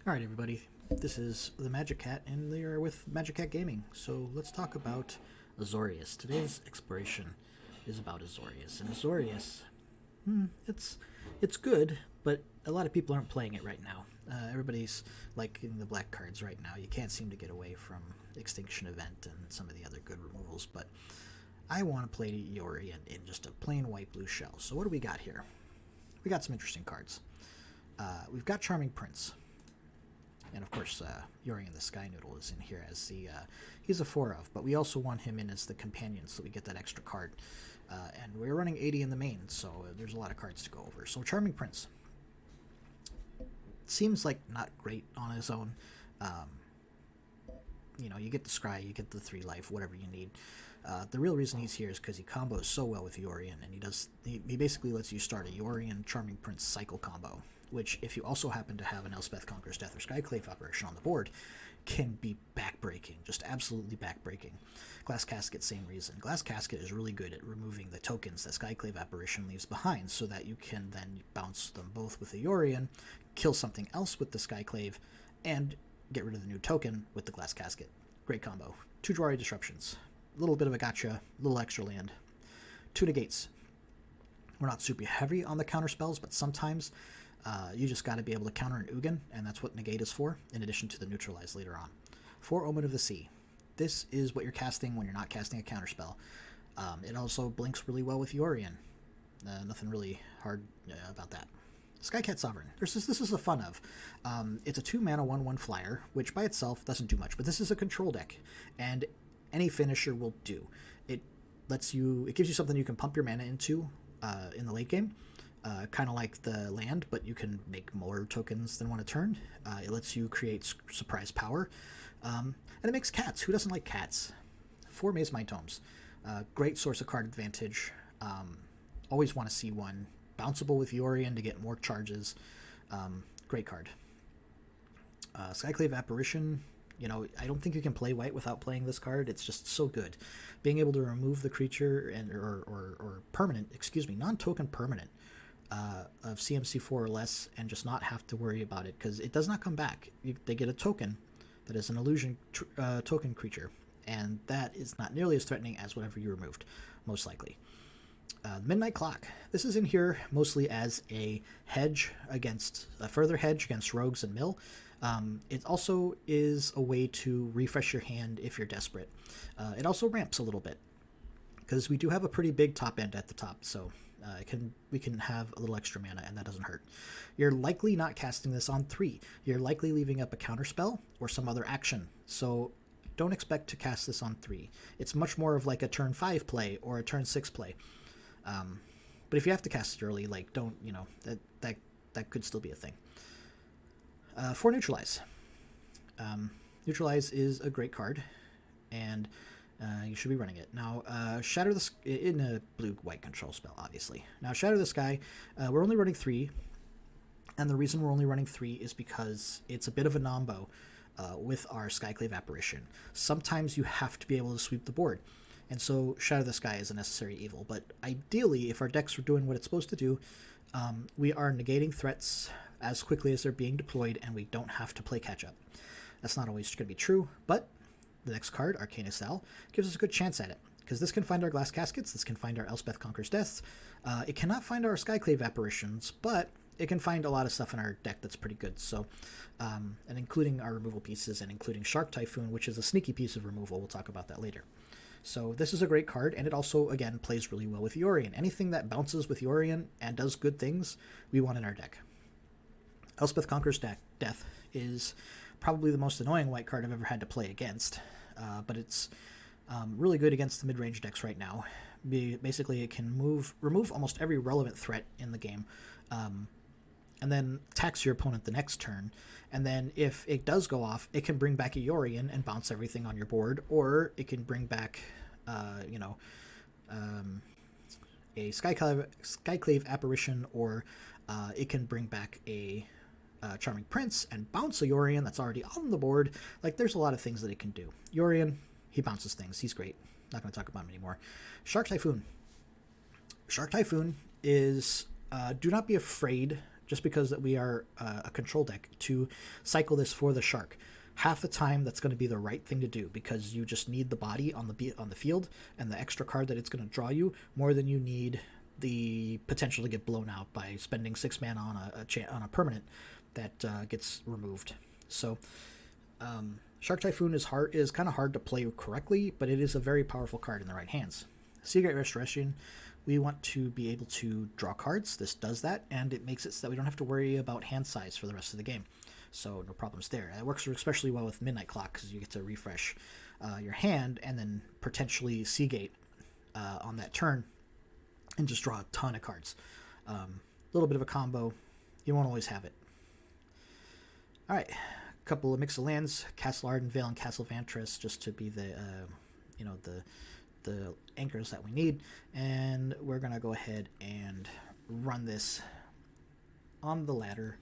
Alright everybody, this is the Magic Cat and they are with Magic Cat Gaming. So let's talk about Azorius. Today's exploration is about Azorius. And Azorius, it's good, but a lot of people aren't playing it right now. Everybody's liking the black cards right now. You can't seem to get away from Extinction Event and some of the other good removals, but I want to play Yorion in just a plain white blue shell. So what do we got here? We got some interesting cards. We've got Charming Prince. And of course, Yorion the Sky Noodle is in here as the, he's a 4-of, but we also want him in as the companion so we get that extra card. And we're running 80 in the main, so there's a lot of cards to go over. So Charming Prince seems like not great on his own. You know, you get the Scry, you get the 3 life, whatever you need. The real reason he's here is because he combos so well with Yorion, and he basically lets you start a Yorion Charming Prince cycle combo, which, if you also happen to have an Elspeth Conquers Death or Skyclave Apparition on the board, can be backbreaking, just absolutely backbreaking. Glass Casket, same reason. Glass Casket is really good at removing the tokens that Skyclave Apparition leaves behind, so that you can then bounce them both with the Yorion, kill something else with the Skyclave, and get rid of the new token with the Glass Casket. Great combo. 2 Jwari Disruptions. A little bit of a gotcha, a little extra land. 2 Negates. We're not super heavy on the counter spells, but sometimes you just got to be able to counter an Ugin, and that's what Negate is for, in addition to the Neutralize later on. 4 Omen of the Sea. This is what you're casting when you're not casting a counterspell. It also blinks really well with Yorion. Nothing really hard about that. Skycat Sovereign. This is a fun of. It's a 2-mana 1/1 flyer, which by itself doesn't do much, but this is a control deck, and any finisher will do. It gives you something you can pump your mana into in the late game. Kind of like the land, but you can make more tokens than one a turn. It lets you create surprise power. And it makes cats. Who doesn't like cats? 4 Mazemind Tomes. Great source of card advantage. Always want to see one. Bounceable with Yorion to get more charges. Great card. Skyclave Apparition. You know, I don't think you can play white without playing this card. It's just so good. Being able to remove the creature or permanent, non-token permanent of CMC 4 or less, and just not have to worry about it, because it does not come back. They get a token that is an illusion token creature, and that is not nearly as threatening as whatever you removed, most likely. Midnight Clock. This is in here mostly as a further hedge against rogues and mill. It also is a way to refresh your hand if you're desperate. It also ramps a little bit, because we do have a pretty big top end at the top, so we can have a little extra mana, and that doesn't hurt. You're likely not casting this on 3. You're likely leaving up a counterspell or some other action, so don't expect to cast this on 3. It's much more of like a turn 5 play or a turn 6 play. But if you have to cast it early, like, don't, you know, that could still be a thing. 4 Neutralize. Neutralize is a great card, and you should be running it. Now, Shatter the Sky, in a blue-white control spell, obviously. Now, Shatter the Sky, we're only running 3, and the reason we're only running 3 is because it's a bit of a nombo with our Skyclave Apparition. Sometimes you have to be able to sweep the board, and so Shatter the Sky is a necessary evil. But ideally, if our decks are doing what it's supposed to do, we are negating threats as quickly as they're being deployed, and we don't have to play catch-up. That's not always going to be true, but the next card, Arcanist, gives us a good chance at it, because this can find our Glass Caskets, this can find our Elspeth Conquers Deaths. It cannot find our Skyclave Apparitions, but it can find a lot of stuff in our deck that's pretty good. So, and including our removal pieces, and including Shark Typhoon, which is a sneaky piece of removal. We'll talk about that later. So this is a great card, and it also, again, plays really well with Yorion. Anything that bounces with Yorion and does good things, we want in our deck. Elspeth Conquers Death is probably the most annoying white card I've ever had to play against, but it's really good against the mid-range decks right now. Basically, it can remove almost every relevant threat in the game, and then tax your opponent the next turn. And then if it does go off, it can bring back a Yorion and bounce everything on your board, or it can bring back, a Skyclave Apparition, or it can bring back a Charming Prince and bounce a Yorion that's already on the board. Like, there's a lot of things that it can do. Yorion, he bounces things. He's great. Not going to talk about him anymore. Shark Typhoon. Shark Typhoon is, do not be afraid just because that we are a control deck, to cycle this for the shark. Half the time, that's going to be the right thing to do, because you just need the body on the field and the extra card that it's going to draw you, more than you need the potential to get blown out by spending 6 mana on a permanent that gets removed. So Shark Typhoon is kind of hard to play correctly, but it is a very powerful card in the right hands. Jwari Disruption, we want to be able to draw cards. This does that, and it makes it so that we don't have to worry about hand size for the rest of the game. So no problems there. It works especially well with Midnight Clock, because you get to refresh your hand and then potentially Seagate on that turn and just draw a ton of cards. A little bit of a combo. You won't always have it. All right, a couple of mix of lands, Castle Ardenvale and Castle Vantress, just to be the the anchors that we need. And we're gonna go ahead and run this on the ladder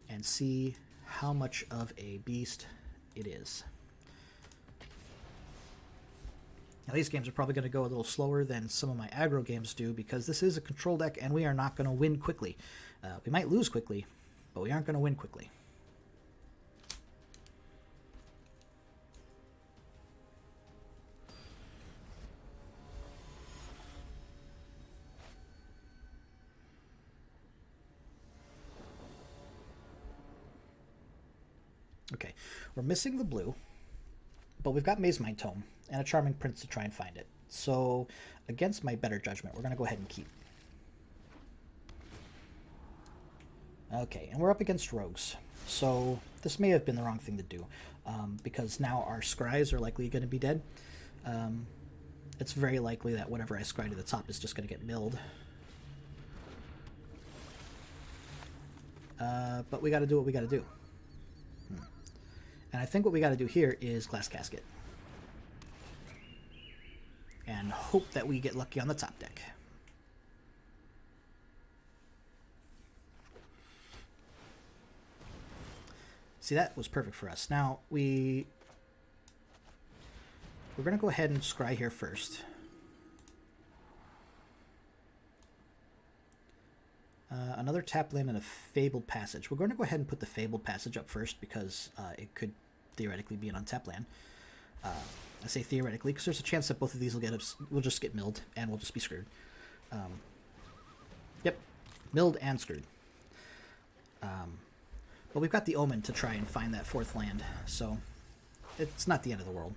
and see how much of a beast it is. Now, these games are probably going to go a little slower than some of my aggro games do, because this is a control deck and we are not going to win quickly. We might lose quickly, but we aren't going to win quickly. Okay, we're missing the blue, but we've got Mazemind Tome and a Charming Prince to try and find it. So, against my better judgment, we're going to go ahead and keep. Okay, and we're up against rogues. So, this may have been the wrong thing to do, because now our scries are likely going to be dead. It's very likely that whatever I scry to the top is just going to get milled. But we got to do what we got to do. And I think what we got to do here is Glass Casket. And hope that we get lucky on the top deck. See, that was perfect for us. Now, we're going to go ahead and scry here first. Another tap land and a Fabled Passage. We're going to go ahead and put the Fabled Passage up first, because it could theoretically be an untapped land. I say theoretically because there's a chance that both of these will just get milled and we'll just be screwed. Yep, milled and screwed. But we've got the Omen to try and find that fourth land, so it's not the end of the world.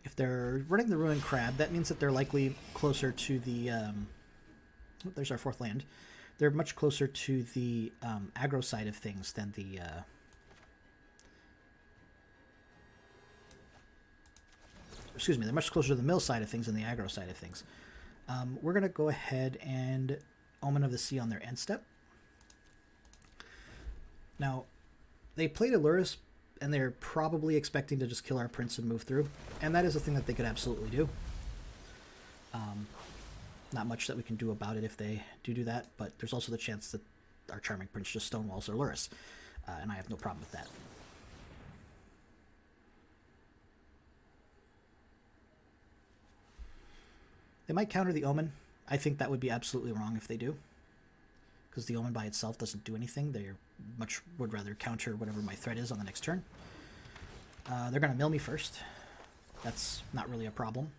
If they're running the Ruined Crab, that means that they're likely closer to the... there's our fourth land. They're much closer to the aggro side of things than the... excuse me, they're much closer to the mill side of things than the aggro side of things. We're going to go ahead and Omen of the Sea on their end step. Now, they played Aluris, and they're probably expecting to just kill our prince and move through. And that is a thing that they could absolutely do. Not much that we can do about it if they do that, but there's also the chance that our Charming Prince just stonewalls Aluris. And I have no problem with that. They might counter the Omen. I think that would be absolutely wrong if they do, because the Omen by itself doesn't do anything. They would rather counter whatever my threat is on the next turn. They're going to mill me first. That's not really a problem.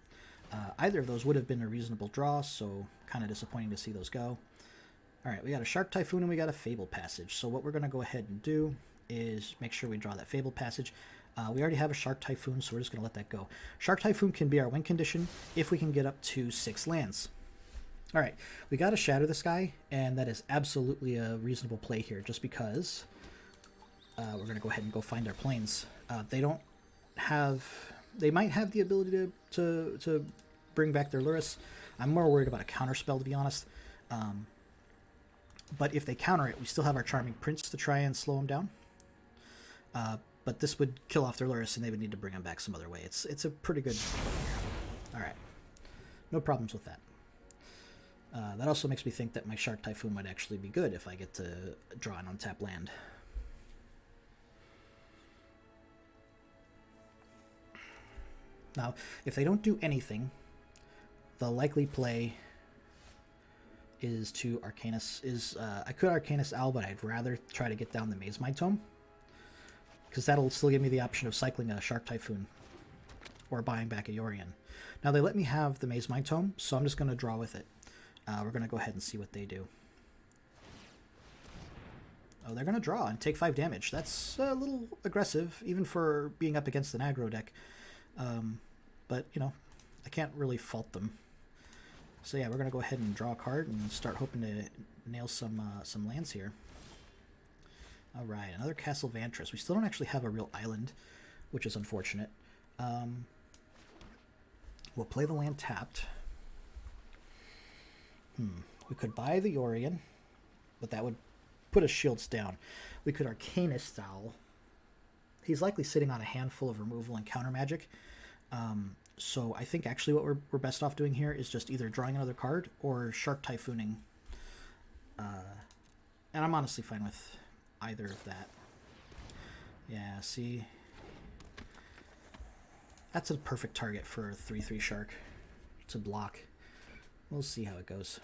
Either of those would have been a reasonable draw, so kind of disappointing to see those go. Alright, we got a Shark Typhoon and we got a Fabled Passage. So what we're going to go ahead and do is make sure we draw that Fabled Passage. We already have a Shark Typhoon, so we're just going to let that go. Shark Typhoon can be our win condition if we can get up to 6 lands. Alright, we got to Shatter the Sky, and that is absolutely a reasonable play here, just because we're going to go ahead and go find our planes. They might have the ability to bring back their Luris. I'm more worried about a counterspell, to be honest. But if they counter it, we still have our Charming Prince to try and slow them down. But this would kill off their Luris, and they would need to bring them back some other way. It's a pretty good... Alright. No problems with that. That also makes me think that my Shark Typhoon might actually be good if I get to draw an untapped land. Now, if they don't do anything, the likely play is to Arcanist. I could Arcanist Owl, but I'd rather try to get down the Mazemind Tome, because that'll still give me the option of cycling a Shark Typhoon or buying back a Yorion. Now, they let me have the Mazemind Tome, so I'm just going to draw with it. We're going to go ahead and see what they do. Oh, they're going to draw and take 5 damage. That's a little aggressive, even for being up against an aggro deck. But, you know, I can't really fault them. So yeah, we're going to go ahead and draw a card and start hoping to nail some lands here. All right, another Castle Vantress. We still don't actually have a real island, which is unfortunate. We'll play the land tapped. We could buy the Yorion, but that would put his shields down. We could Arcanist Owl. He's likely sitting on a handful of removal and counter magic. So I think actually what we're best off doing here is just either drawing another card or Shark Typhooning. And I'm honestly fine with either of that. Yeah, see? That's a perfect target for a 3/3 Shark to block. We'll see how it goes.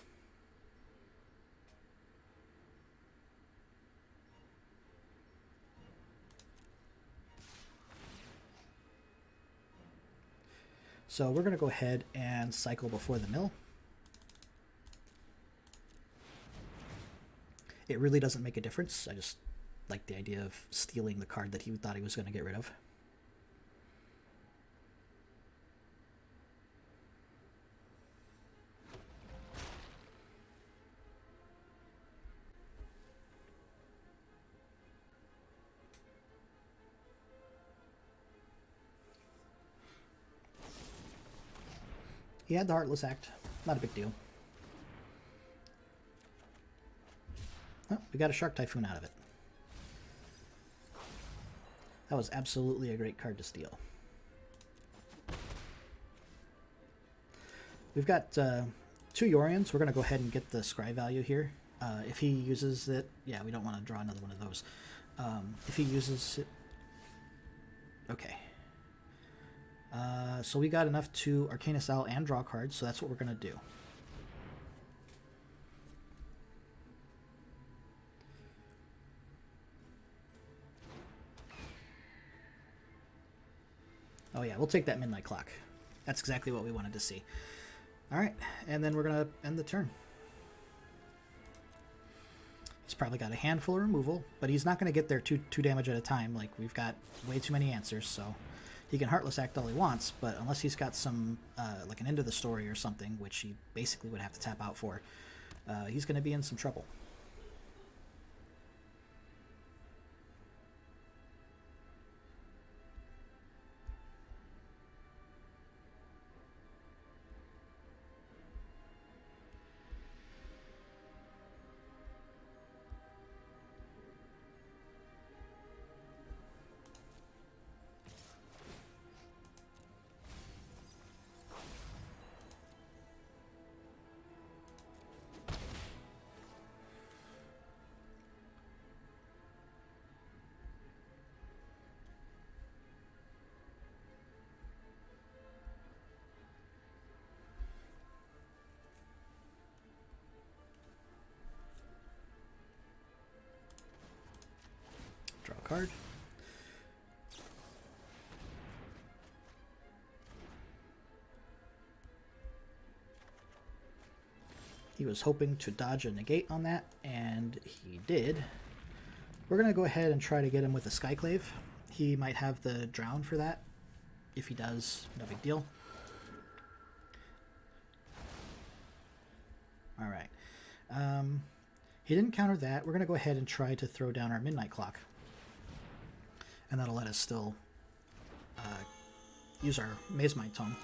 So we're going to go ahead and cycle before the mill. It really doesn't make a difference. I just like the idea of stealing the card that he thought he was going to get rid of. He had the Heartless Act. Not a big deal. Oh, we got a Shark Typhoon out of it. That was absolutely a great card to steal. We've got 2 Yorions. We're going to go ahead and get the scry value here. If he uses it... Yeah, we don't want to draw another one of those. If he uses it... Okay. So we got enough to Arcanist Owl and draw cards, so that's what we're going to do. Oh yeah, we'll take that midnight clock. That's exactly what we wanted to see. Alright, and then we're going to end the turn. He's probably got a handful of removal, but he's not going to get there two damage at a time. Like, we've got way too many answers, so... He can Heartless Act all he wants, but unless he's got some, like an end of the story or something, which he basically would have to tap out for, he's going to be in some trouble. Draw a card. He was hoping to dodge a negate on that, and he did. We're going to go ahead and try to get him with a Skyclave. He might have the drown for that. If he does, no big deal. Alright. He didn't counter that. We're going to go ahead and try to throw down our midnight clock. And that'll let us still use our Mazemind Tome.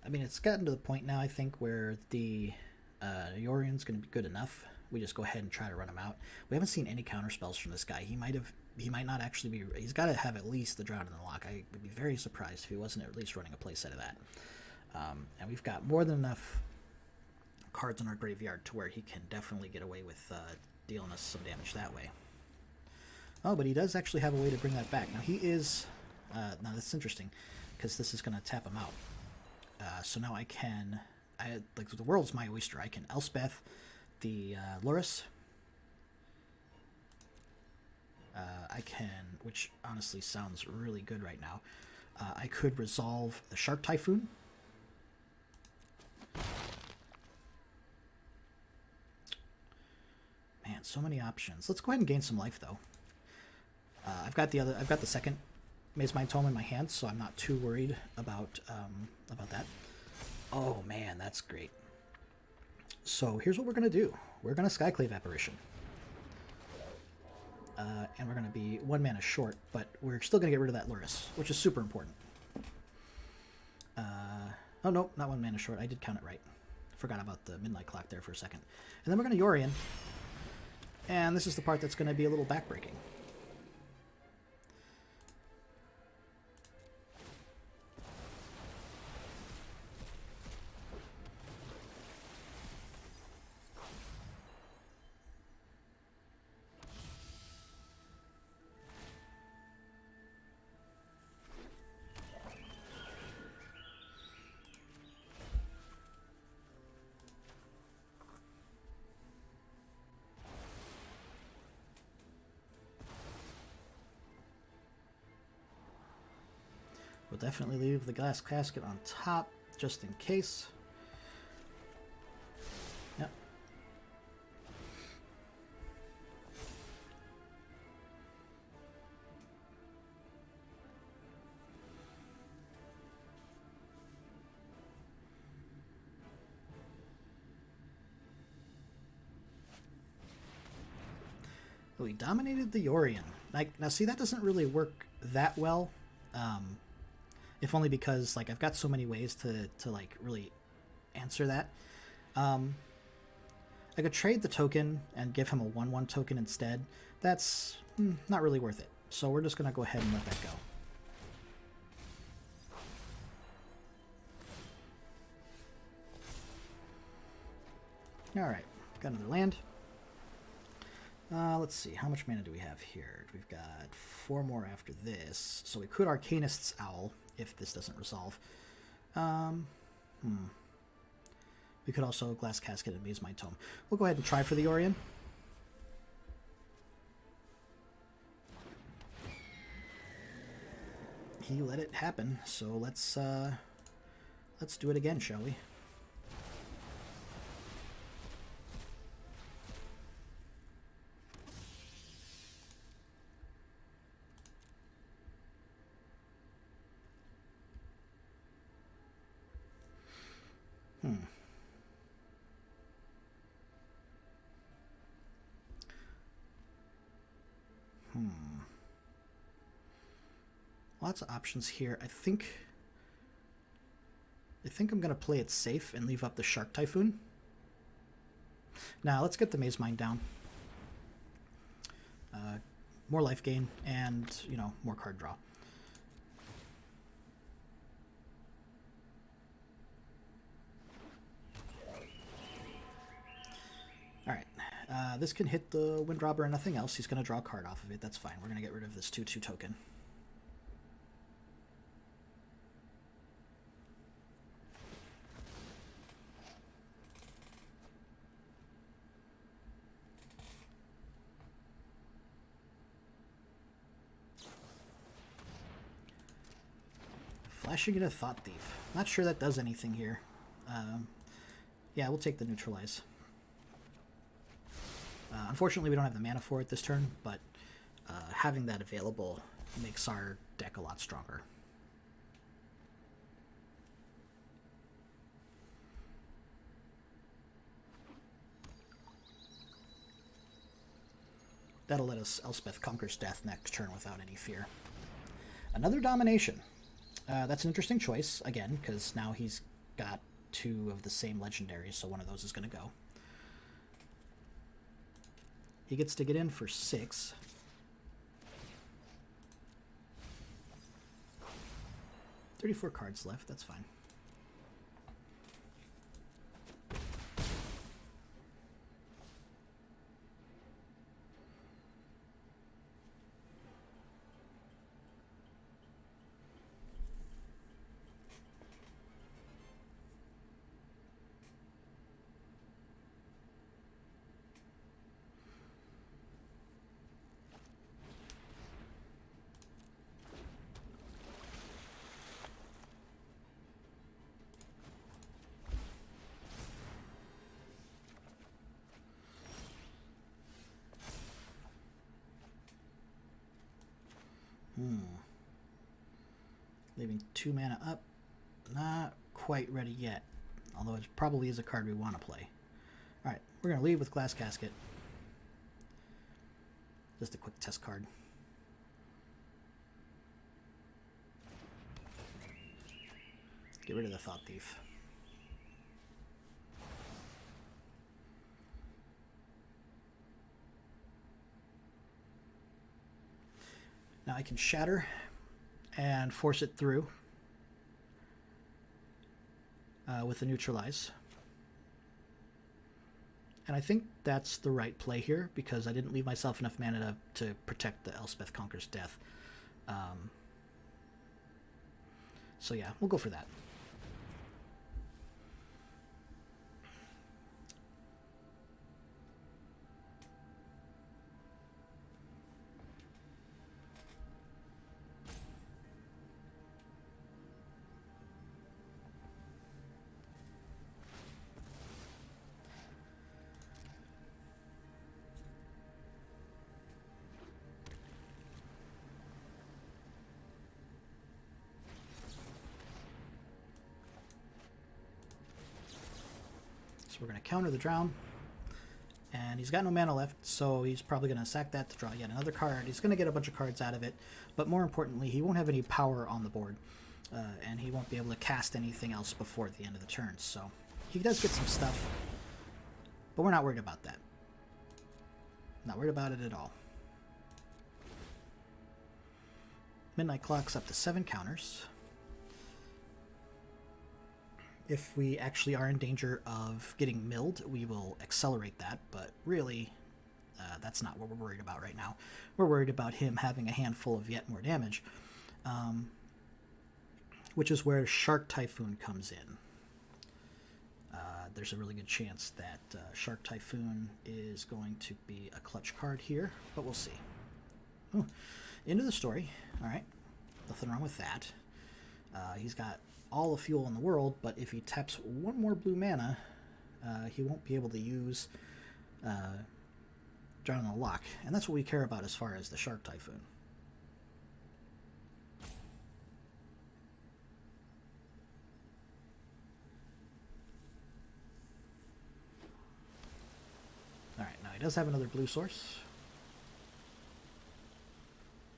I mean, it's gotten to the point now, I think, where the Yorion's going to be good enough. We just go ahead and try to run him out. We haven't seen any counter spells from this guy. He might not actually be. He's got to have at least the Drown in the Lock. I would be very surprised if he wasn't at least running a playset of that. And we've got more than enough cards in our graveyard to where he can definitely get away with dealing us some damage that way. Oh, but he does actually have a way to bring that back. Now he is. Now that's interesting, because this is going to tap him out. So now I can, like the world's my oyster. I can Elspeth the Lurrus. I can, which honestly sounds really good right now. I could resolve the Shark Typhoon. Man, so many options. Let's go ahead and gain some life though. I've got the second Mazemind Tome in my hand, so I'm not too worried about that. Oh man, that's great. So here's what we're gonna do. We're gonna Skyclave Apparition, and we're gonna be 1 mana short, but we're still gonna get rid of that Lurrus, which is super important. Oh no, not 1 mana short. I did count it right. Forgot about the midnight clock there for a second. And then we're gonna Yorion, and this is the part that's gonna be a little backbreaking. We'll definitely leave the Glass Casket on top, just in case. Yep. We dominated the Yorion. Like, now see, that doesn't really work that well. If only because, like, I've got so many ways to like, really answer that. I could trade the token and give him a 1/1 token instead. That's not really worth it. So we're just going to go ahead and let that go. Alright, got another land. Let's see, how much mana do we have here? We've got 4 more after this. So we could Arcanist's Owl if this doesn't resolve. We could also Glass Casket and Mazemind Tome. We'll go ahead and try for the Yorion. He let it happen, so let's do it again, shall we? Lots of options here. I think I'm going to play it safe and leave up the Shark Typhoon. Now, let's get the Mazemind down. More life gain and, you know, more card draw. Alright. This can hit the Windrobber and nothing else. He's going to draw a card off of it. That's fine. We're going to get rid of this 2/2 token. Flashing in a Thought Thief. Not sure that does anything here. Yeah, we'll take the Neutralize. Unfortunately, we don't have the mana for it this turn, but having that available makes our deck a lot stronger. That'll let us Elspeth Conquers Death next turn without any fear. Another Domination. That's an interesting choice, again, because now he's got 2 of the same legendaries, so one of those is going to go. He gets to get in for 6. $34 cards left, that's fine. Leaving 2 mana up. Not quite ready yet. Although it probably is a card we want to play. Alright, we're going to leave with Glass Casket. Just a quick test card. Get rid of the Thought Thief. Now I can Shatter and force it through with the Neutralize. And I think that's the right play here, because I didn't leave myself enough mana to protect the Elspeth Conquers Death. So yeah, we'll go for that. So we're going to counter the Drown, and he's got no mana left, so he's probably going to sack that to draw yet another card. He's going to get a bunch of cards out of it, but more importantly, he won't have any power on the board, and he won't be able to cast anything else before the end of the turn. So he does get some stuff, but we're not worried about that. Not worried about it at all. Midnight Clock's up to 7 counters. If we actually are in danger of getting milled, we will accelerate that, but really, that's not what we're worried about right now. We're worried about him having a handful of yet more damage, which is where Shark Typhoon comes in. There's a really good chance that Shark Typhoon is going to be a clutch card here, but we'll see. Ooh, into the story. All right, nothing wrong with that. He's got all the fuel in the world, but if he taps 1 more blue mana, he won't be able to use Drown in the Loch, and that's what we care about as far as the Shark Typhoon. Alright, now he does have another blue source.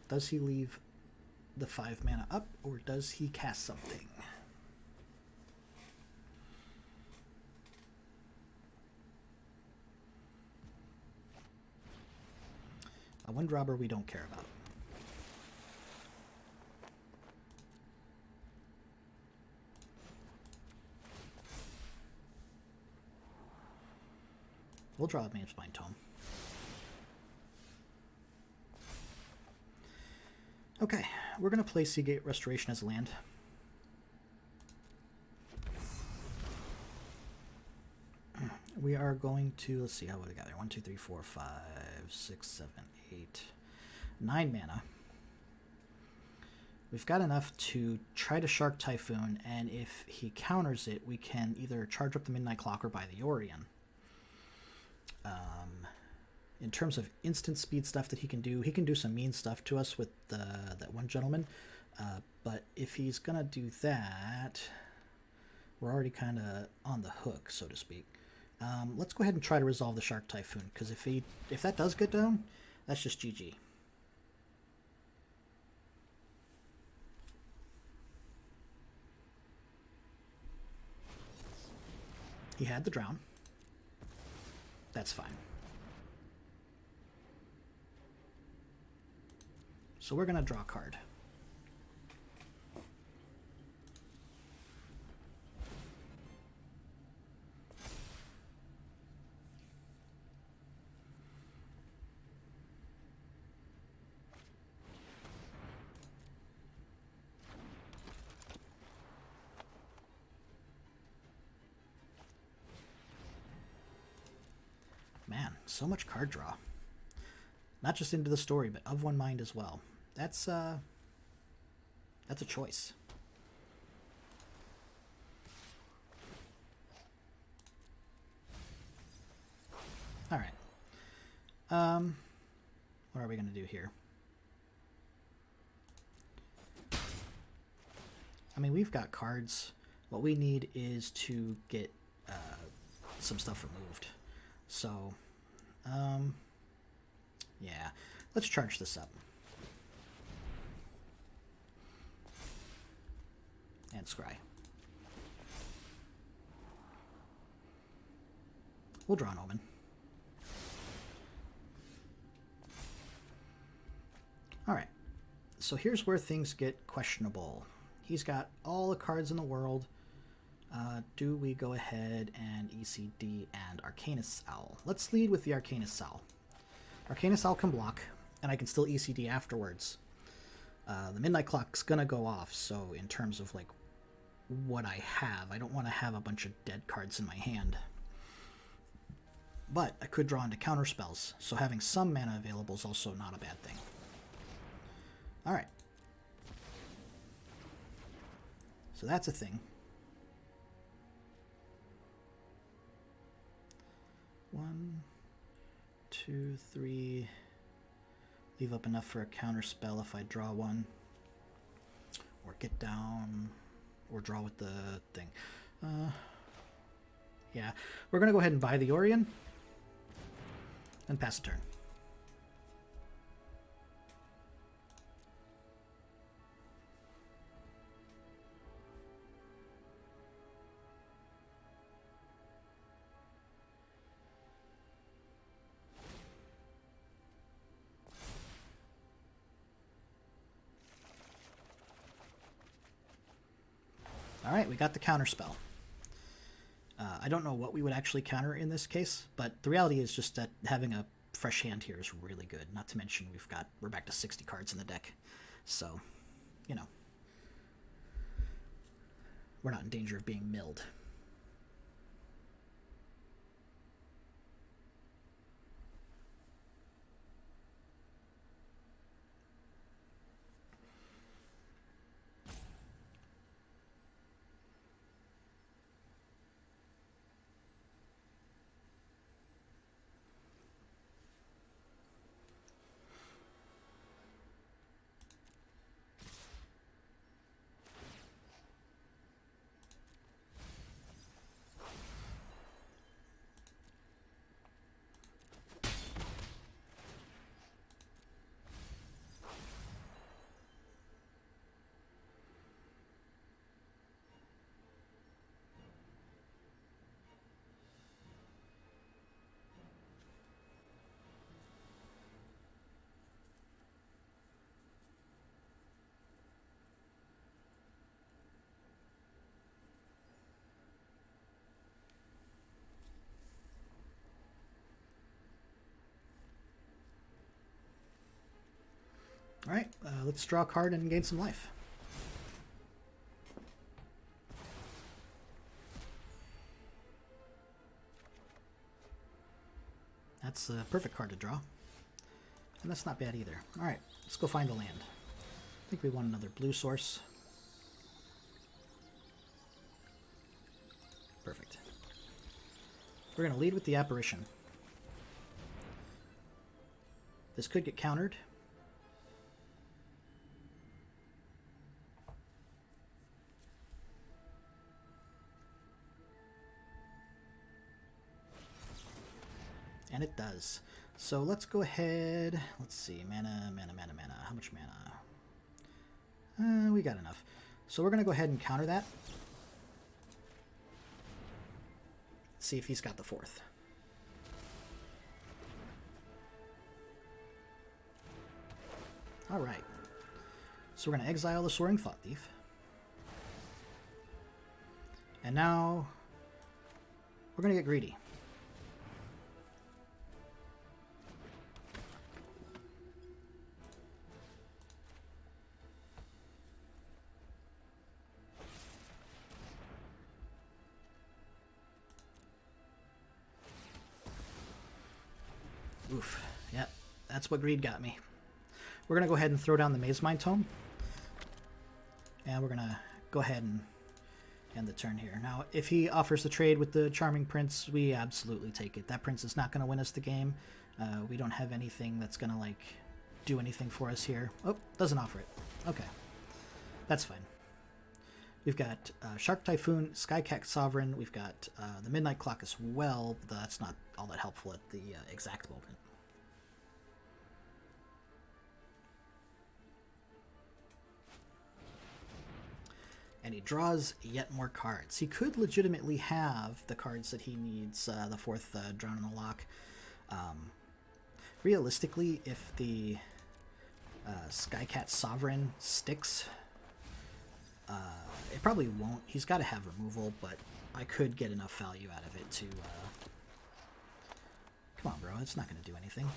Does he leave the 5 mana up, or does he cast something? A Windrobber we don't care about. We'll draw a Mazemind Tome. Okay, we're going to play Seagate Restoration as a land. We are going to, let's see, how we got there? 1, 2, 3, 4, 5, 6, 7, 8, 9 mana. We've got enough to try to Shark Typhoon, and if he counters it, we can either charge up the Midnight Clock or buy the Yorion. In terms of instant speed stuff that he can do some mean stuff to us with that one gentleman. But if he's going to do that, we're already kind of on the hook, so to speak. Let's go ahead and try to resolve the Shark Typhoon, because if that does get down, that's just GG. He had the drown. That's fine. So we're going to draw a card. Man, so much card draw. Not just into the story, but of one mind as well. That's a choice. All right. What are we going to do here? I mean, we've got cards. What we need is to get some stuff removed. So, yeah, let's charge this up. And scry. We'll draw an Omen. Alright, so here's where things get questionable. He's got all the cards in the world. Do we go ahead and ECD and Arcanist Owl? Let's lead with the Arcanist Owl. Arcanist Owl can block, and I can still ECD afterwards. The Midnight Clock's gonna go off, so in terms of like what I have, I don't want to have a bunch of dead cards in my hand. But I could draw into counter spells, so having some mana available is also not a bad thing. Alright. So that's a thing. 1, 2, 3. Leave up enough for a counter spell if I draw one. Or get down. Or draw with the thing. Yeah. We're going to go ahead and buy the Yorion. And pass a turn. Alright, we got the counter spell. I don't know what we would actually counter in this case, but the reality is just that having a fresh hand here is really good. Not to mention we're back to 60 cards in the deck. So, you know, we're not in danger of being milled. Alright, let's draw a card and gain some life. That's a perfect card to draw. And that's not bad either. Alright, let's go find a land. I think we want another blue source. Perfect. We're going to lead with the Apparition. This could get countered. And it does. So let's go ahead. Let's see. Mana. How much mana? We got enough. So we're going to go ahead and counter that. see if he's got the 4th. Alright. So we're going to exile the Soaring Thought Thief. And now we're going to get greedy. Oof. Yep, that's what greed got me. We're going to go ahead and throw down the Mazemind Tome. And we're going to go ahead and end the turn here. Now, if he offers the trade with the Charming Prince, we absolutely take it. That Prince is not going to win us the game. We don't have anything that's going to, like, do anything for us here. Oh, doesn't offer it. Okay. That's fine. We've got Shark Typhoon, Skycat Sovereign. We've got the Midnight Clock as well, but that's not all that helpful at the exact moment. And he draws yet more cards. He could legitimately have the cards that he needs, the 4th Drown in the Lock. Realistically, if the Skycat Sovereign sticks, it probably won't. He's got to have removal, but I could get enough value out of it to... Come on, bro. It's not going to do anything.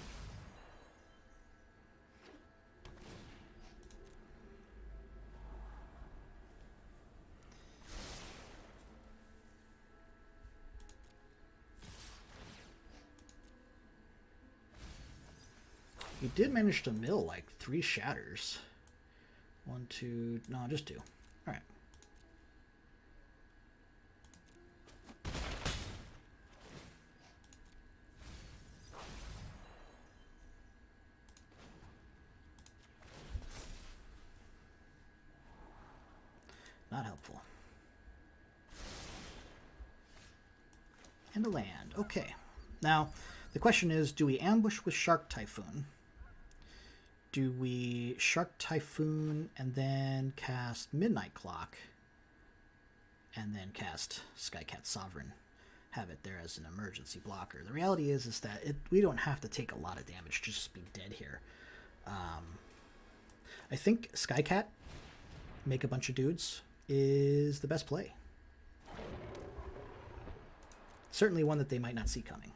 He did manage to mill like 3 shatters. 1, 2, no, just 2. All right. Not helpful. And a land. Okay. Now, the question is, do we ambush with Shark Typhoon? Do we Shark Typhoon and then cast Midnight Clock and then cast Skycat Sovereign? Have it there as an emergency blocker. The reality is that we don't have to take a lot of damage to just be dead here. I think Skycat, make a bunch of dudes, is the best play. Certainly one that they might not see coming.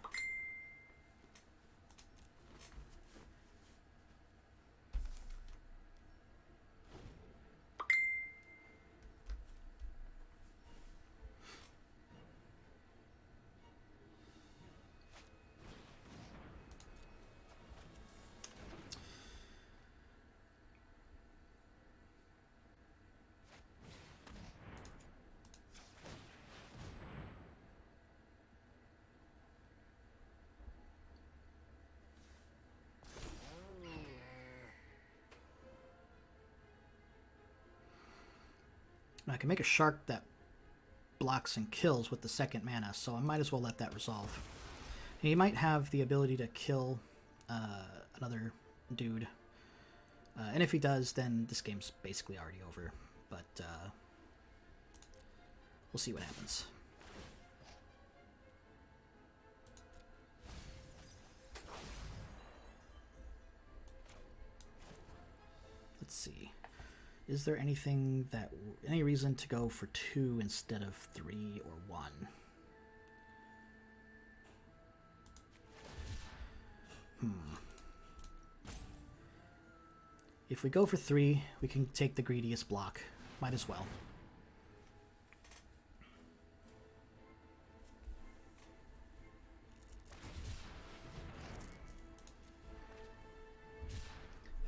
I can make a shark that blocks and kills with the 2nd mana, so I might as well let that resolve. And he might have the ability to kill another dude. And if he does, then this game's basically already over. But we'll see what happens. Let's see. Is there anything any reason to go for 2 instead of 3 or 1? If we go for 3, we can take the greediest block. Might as well.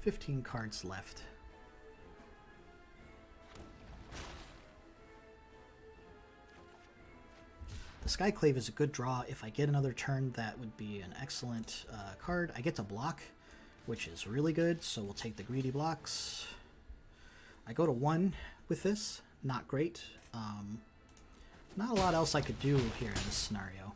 $15 cards left. The Skyclave is a good draw. If I get another turn, that would be an excellent card. I get to block, which is really good, so we'll take the greedy blocks. I go to 1 with this. Not great. Not a lot else I could do here in this scenario.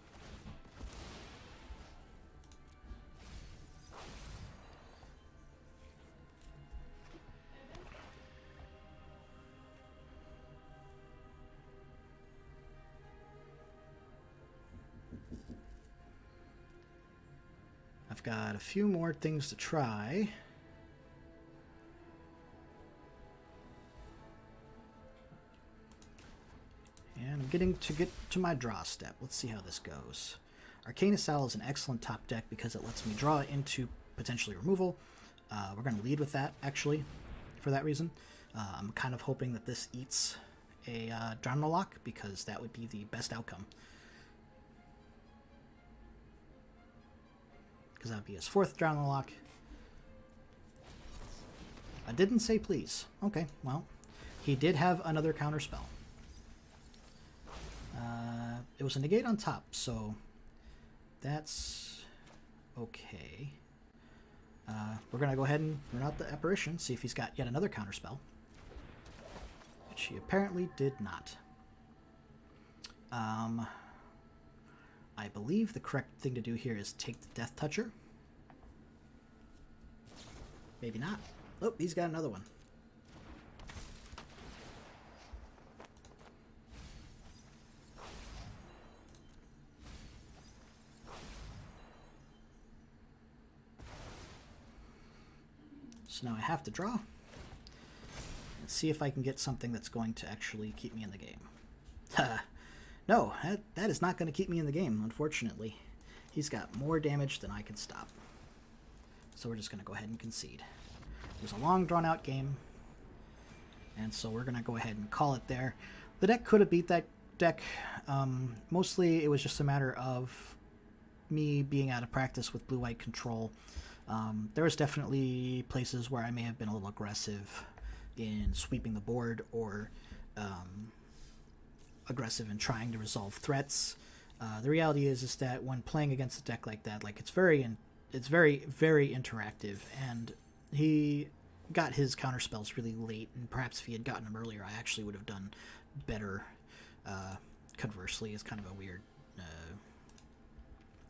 got a few more things to try. And I'm getting to my draw step. Let's see how this goes. Arcanist is an excellent top deck because it lets me draw into potentially removal. We're going to lead with that, actually, for that reason. I'm kind of hoping that this eats a Drowning Lock, because that would be the best outcome. Because that would be his 4th Drowning Lock. I didn't say please. Okay, well, he did have another counter spell. It was a negate on top, so that's okay. We're going to go ahead and run out the apparition, see if he's got yet another counter spell, which he apparently did not. I believe the correct thing to do here is take the Death Toucher. Maybe not. Oh, he's got another one. So now I have to draw and see if I can get something that's going to actually keep me in the game. No, that is not going to keep me in the game, unfortunately. He's got more damage than I can stop. So we're just going to go ahead and concede. It was a long, drawn-out game, and so we're going to go ahead and call it there. The deck could have beat that deck. Mostly it was just a matter of me being out of practice with blue-white control. There was definitely places where I may have been a little aggressive in sweeping the board, or aggressive in trying to resolve threats. The reality is that when playing against a deck like that, like it's very, very interactive, and he got his counter spells really late, and perhaps if he had gotten them earlier, I actually would have done better. Conversely, it's kind of a weird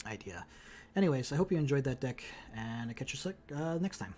idea. Anyways, I hope you enjoyed that deck, and I'll catch you next time.